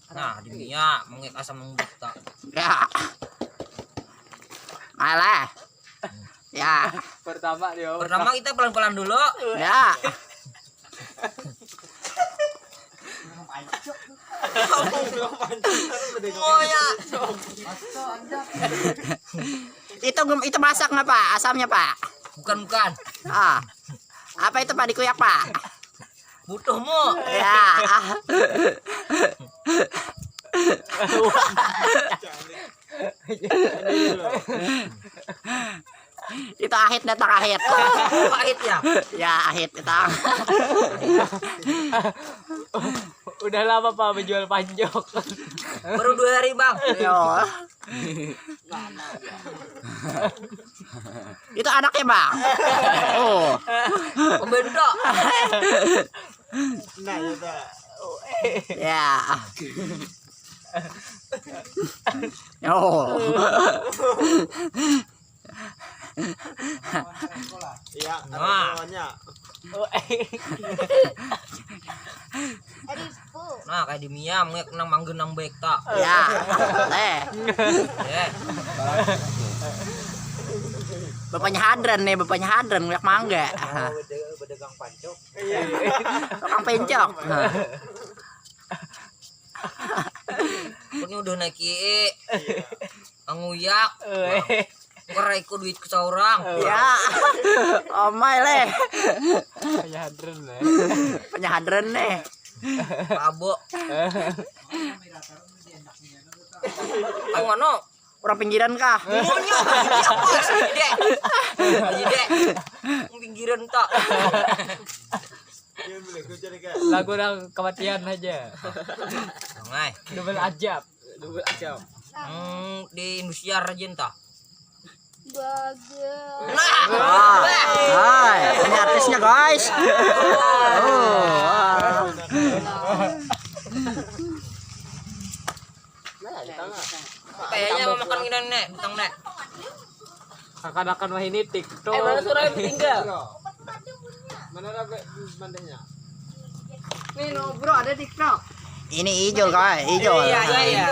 Nah, di Mia mengek asam lembut tak. Ya. Alah. Ya. Pertama dia. Pertama kita pelan-pelan dulu. Ya. Oh ya. Itu masak nggak Pak? Asamnya Pak? Bukan. Ah. Apa itu Pak dikuyak Pak? Butuhmu. Ya. Itu ahit datang ahit. Pahit ya. Ya ahit datang. Udah lama Pak menjual panjok. Baru 2 hari, Bang. Yo. Itu anaknya Bang. Oh. Pembedok. Nah, itu. Ya. Oh. Iya, Nah. namanya. Nah, kayak di Mia mengek nang manggenang baik tak. Ya. Eh. Bapaknya Hadran nih, bapaknya Hadran nguyak mangga. Bedagang pancok. Iya. Tukang pencok. Pokoknya udah naiki. Nguyak. Ngerai ku duit ke seorang. Ya. Omai leh. Kayak hadren lah. Bapaknya Hadran nih. Abo. Ang ano? Orang pinggiran kah? Monyo. Ya bos. Dek. Dek. Pinggiran tak. Lagu orang kematian aja. Ngai. Double ajab. Double ajab. Di Indosiar aja entah. Bagus. Wah. Hai, ini artisnya guys. Oh. Kayaknya mau makan gini nek, butang nek. Akan-akan mah ini TikTok. Mana suara tinggal? Mana raga bandenya? Nih no bro ada TikTok. Ini hijau guys, hijau. Iya.